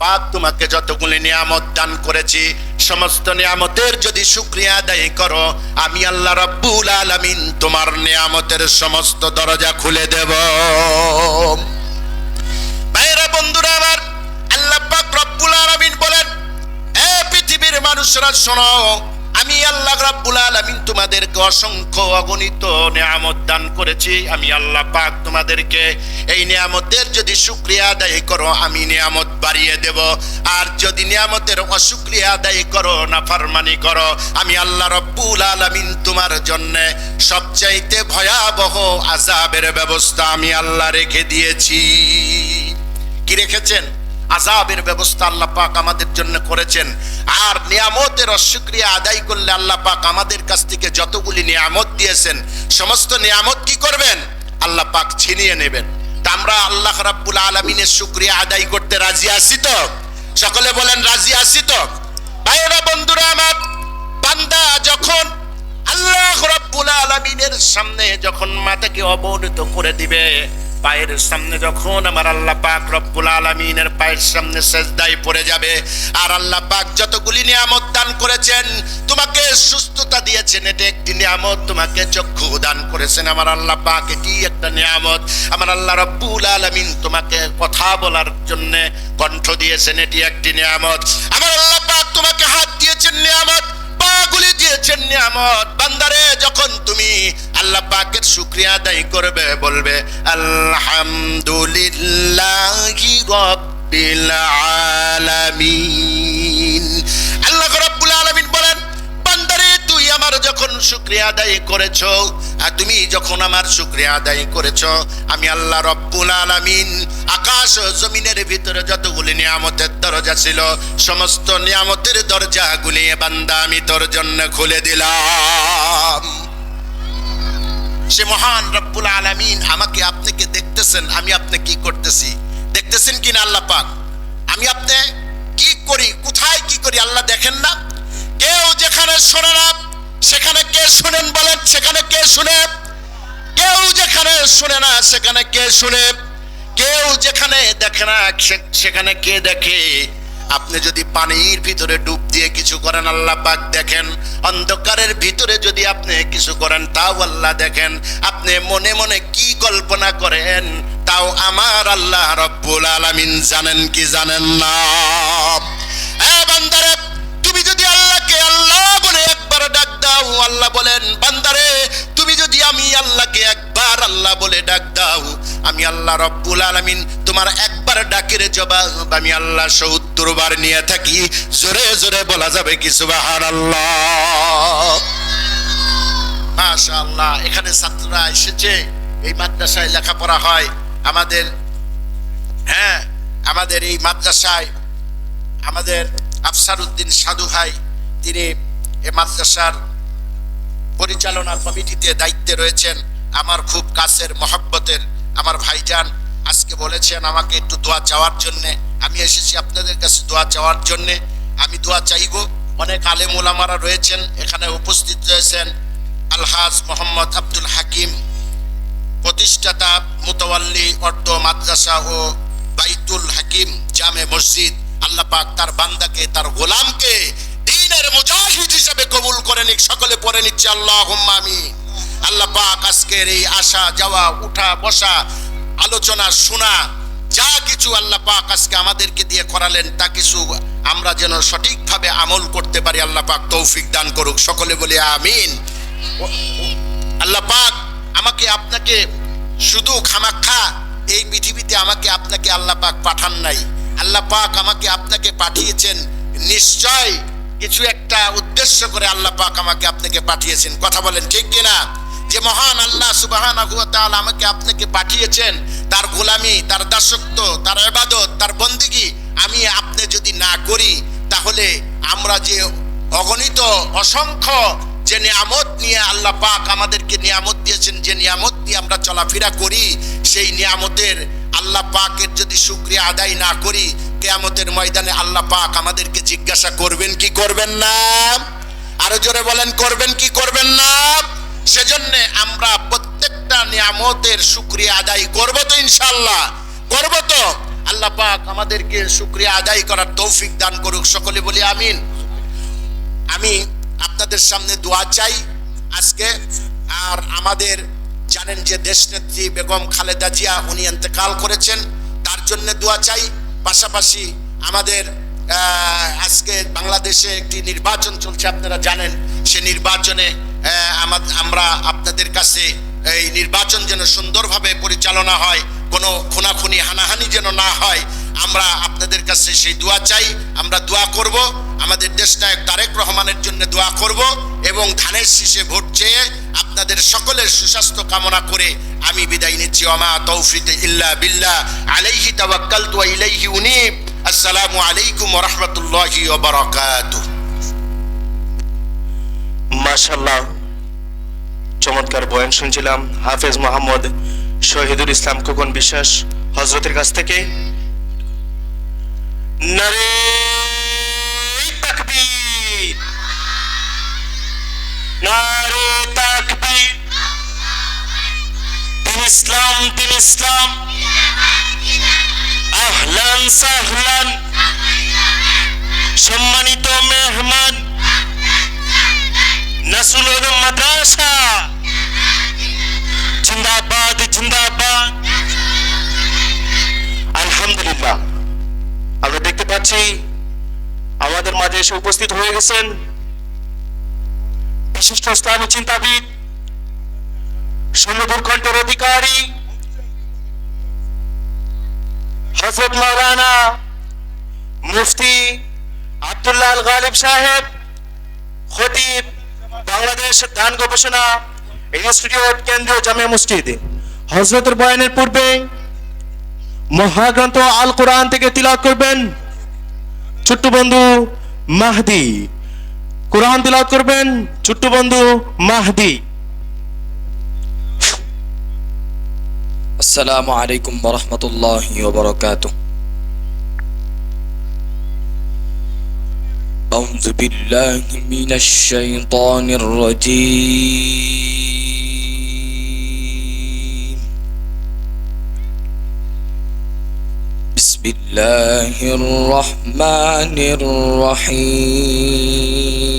পাক তোমাকে যতগুলি নিয়ামত দান করেছি, সমস্ত নিয়ামতের যদি শুকরিয়া আদায় করো, আমি আল্লাহ রাব্বুল আলামিন তোমার নিয়ামতের সমস্ত দরজা খুলে দেব। ভাইরা বন্ধুরা আমার, আল্লাহ পাক রব্বুল আলামিন বলেন, এ পৃথিবীর মানুষরা শোনো, আমি আল্লাহ রাব্বুল আলামিন তোমাদেরকে অসংখ্য অগণিত নিয়ামত দান করেছি। আমি আল্লাহ পাক তোমাদেরকে এই নিয়ামতের যদি শুকরিয়া আদায় করো, আমি নিয়ামত বাড়িয়ে দেব। আর যদি নিয়ামতের অশুকরিয়া আদায় করো, নাফরমানি করো, আমি আল্লাহ রাব্বুল আলামিন তোমার জন্য সবচাইতে ভয়াবহ আযাবের ব্যবস্থা আমি আল্লাহ রেখে দিয়েছি। কি রেখেছেন? আযাবের ব্যবস্থা আল্লাহ পাক আমাদের জন্য করেছেন। আর নিয়ামতের অশুকরিয়া আদায় করলে আল্লাহ পাক আমাদের কাছ থেকে যতগুলি নিয়ামত দিয়েছেন, সমস্ত নিয়ামত কি করবেন? আল্লাহ পাক ছিনিয়ে নেবেন। তা আমরা আল্লাহ রাব্বুল আলামিনের শুকরিয়া আদায় করতে রাজি আছি তো? সকলে বলেন রাজি আছি তো? ভাইরা বন্ধুরা আমার, বান্দা যখন আল্লাহ রাব্বুল আলামিনের সামনে যখন মাথাকে অবনত করে দিবে, পায়ের সামনে যখন আমার আল্লাহ পাক রব্বুল আলামিনের পায়ের সামনে সেজদায় পড়ে যাবে, আর আল্লাহ পাক যতগুলি নিয়ামত দান করেছেন, তোমাকে সুস্থতা দিয়েছেন, এটা একটি নিয়ামত। তোমাকে চক্ষু দান করেছেন আমার আল্লাহ পাক, এটি একটা নিয়ামত। আমার আল্লাহ রব্বুল আলামিন তোমাকে কথা বলার জন্য কণ্ঠ দিয়েছেন, এটি একটি নিয়ামত। আমার আল্লাহ পাক তোমাকে হাত দিয়েছেন, নিয়ামত। পাগুলি দিয়েছেন, নিয়ামত। বান্দারে, যখন তুমি আল্লাহ পাকের শুকরিয়া আদায় করবে, বলবে আলহামদুলিল্লাহি রাব্বিল আলামিন। আল্লাহ রাব্বুল আলামিন বলেন, বান্দারে তুই আমার যখন শুকরিয়া আদায় করেছো, আর তুমি যখন আমার শুকরিয়া আদায় করেছো, আমি আল্লাহ রাব্বুল আলামিন আকাশ ও জমিনের ভিতরে যতগুলি নিয়ামতের দরজা ছিল, সমস্ত নিয়ামতের দরজাগুলি বান্দা আমি তোর জন্য খুলে দিলাম। সে মহান রব্বুল আলামিন আমাকে আপনাকে দেখতেছেন, আমি আপনি কি করতেছি দেখতেছেন কিনা আল্লাহ পাক? আমি আপনি কি করি, কোথায় কি করি আল্লাহ দেখেন না? কেউ যেখানে শোনে না সেখানে কে শুনেন বলেন? সেখানে কে শুনে? কেউ যেখানে শুনে না সেখানে কে শুনে? কেউ যেখানে দেখে না সেখানে কে দেখে? আপনি যদি পানির ভিতরে ডুব দিয়ে কিছু করেন, আল্লাহ পাক দেখেন। অন্ধকারের ভিতরে যদি আপনি কিছু করেন, তাও আল্লাহ দেখেন। আপনি মনে মনে কি কল্পনা করেন, তাও আমার আল্লাহ রব্বুল আলামিন জানেন কি জানেন না? বান্দারে, তুমি যদি আল্লাহকে আল্লাহ বলে একবার ডাক দাও, আল্লাহ বলেন, বান্দারে তুমি যদি আমি আল্লাহকে একবার আল্লাহ বলে ডাক দাও, আমি আল্লাহ রব্বুল আলামিন তোমার একবার ডাকের জবাব আমি আল্লাহ ৭০ বার নিয়ে থাকি। জোরে জোরে বলা যাবে কি সুবহানাল্লাহ? মাশাআল্লাহ। এখানে ছাত্ররা এসেছে, এই মাদ্রাসায় লেখাপড়া হয় আমাদের। আমাদের এই মাদ্রাসায় আমাদের আফসার উদ্দিন সাধু ভাই, তিনি এই মাদ্রাসার পরিচালনা কমিটিতে দায়িত্বে রয়েছেন। আমার খুব কাছের মহব্বতের আমার ভাইজান আজকে বলেছেন আমাকে একটু দোয়া চাওয়ার জন্যে। আমি এসেছি আপনাদের কাছে দোয়া চাওয়ার জন্যে। আমি দোয়া চাইব। অনেক আলেম ওলামারা রয়েছেন, এখানে উপস্থিত রয়েছেন আলহাজ মোহাম্মদ আব্দুল হাকিম, প্রতিষ্ঠাতা মুতাওয়াল্লি অর্থ মাদ্রাসা ও বাইতুল হাকিম জামে মসজিদ। আল্লাহ পাক তার বান্দাকে, তার গোলামকে দ্বীনের মুজাহিদ হিসেবে কবুল করে নিক। সকলে পড়ে নিচ্ছে আল্লাহুম্মা আমিন। আল্লাহ পাক আজকের এই আসা যাওয়া, উঠা বসা, আলোচনা শোনা, যা কিছু আল্লাহ পাক আজকে আমাদেরকে দিয়ে করালেন, তা কিছু আমরা যেন সঠিকভাবে আমল করতে পারি, আল্লাহ পাক তৌফিক দান করুক। সকলে বলি আমিন। আল্লাহ পাক আমাকে আপনাকে শুধু খামাখা এই পৃথিবীতে আমাকে আপনাকে আল্লাহ পাক পাঠান নাই। আল্লাহ পাক আমাকে আপনাকে পাঠিয়েছেন নিশ্চয় কিছু একটা উদ্দেশ্য করে আল্লাহ পাক আমাকে আপনাকে পাঠিয়েছেন। কথা বলেন ঠিক কিনা? যে মহান আল্লাহ সুবহানাহু ওয়া তাআলা আমাকে আপনাকে পাঠিয়েছেন, তার গোলামি, তার দাসত্ব, তার ইবাদত, তার বন্দেগী আমি আপনি যদি না করি, তাহলে আমরা যে অগণিত অসংখ্য যে নিয়ামত নিয়ে আল্লাহ পাক আমাদেরকে নিয়ামত দিয়েছেন, যে নিয়ামত নিয়ে আমরা চলাফেরা করি, সেই নিয়ামতের আল্লাহ পাকের যদি শুকরিয়া আদায় না করি, কিয়ামতের ময়দানে আল্লাহ পাক আমাদেরকে জিজ্ঞাসা করবেন কি করবেন না? আরো জোরে বলেন, করবেন কি করবেন না? সেজন্য আমরা প্রত্যেকটা নিয়ামতের শুকরিয়া আদায় করব তো, ইনশাআল্লাহ করব তো। আল্লাহ পাক আমাদেরকে শুকরিয়া আদায় করার তৌফিক দান করুক, সকলে বলি আমিন। আমি আপনাদের সামনে দোয়া চাই আজকে। আর আমাদের জানেন যে দেশনেত্রী বেগম খালেদা জিয়া উনি ইন্তেকাল করেছেন, তার জন্য দোয়া চাই। পাশাপাশি আমাদের আজকে বাংলাদেশে একটি নির্বাচন চলছে, আপনারা জানেন। সে নির্বাচনে আমরা আপনাদের কাছে এই নির্বাচন যেন সুন্দরভাবে পরিচালনা হয়, কোনো খুনাখুনি হানাহানি যেন না হয়, আমরা আপনাদের কাছে সেই দোয়া চাই। আমরা দোয়া করব, আমাদের দেশনায়ক তারেক রহমানের জন্য দোয়া করব এবং ধানের শীষে ভোট চেয়ে আপনাদের সকলের সুস্বাস্থ্য কামনা করে আমি বিদায় নিচ্ছি। ওমা তৌফিক ইল্লা বিল্লাহ, আলাইহি তাওয়াক্কালতু ওয়া ইলাইহি উনীব। আসসালামু আলাইকুম ওয়া রাহমাতুল্লাহি ওয়া বারাকাতুহু। মাশাআল্লাহ, চমৎকার বয়ান শুনছিলাম হাফেজ মোহাম্মদ শহীদুল ইসলাম খোকন বিশ্বাস হযরতের কাছ থেকে। নারে তাকবীর, নারে তাকবীর। দিন ইসলাম, দিন ইসলাম, আহলান সাহলান। সম্মানিত মেহমান, নাসুল মাদ্রাসা জিন্দাবাদ, জিন্দাবাদ। আলহামদুলিল্লাহ, আমরা দেখতে পাচ্ছি আমাদের মাঝে এসে উপস্থিত হয়ে গেছেন বিশিষ্ট ইসলামী চিন্তাবিদ, সমুদ্র কণ্ঠের অধিকারী হযরত মাওলানা মুফতি আব্দুল্লাহ আল গালিব সাহেব, খতিব বাংলাদেশ ধান গবেষণা ইনস্টিটিউট, কেন্দ্রীয় জামিয়া মসজিদ। হযরতের বয়ানের পূর্বে মহাগ্রন্থ আল কোরআন থেকে তিলাওয়াত করবেন ছোট্ট বন্ধু মাহদি। কোরআন তিলাওয়াত করবেন ছোট্ট বন্ধু মাহদি। আসসালামু আলাইকুম ওয়া রাহমাতুল্লাহি ওয়া বারাকাতুহু। আউযু বিল্লাহি মিনাশ শাইতানির রাজীম। বিসমিল্লাহির রহমানির রহিম।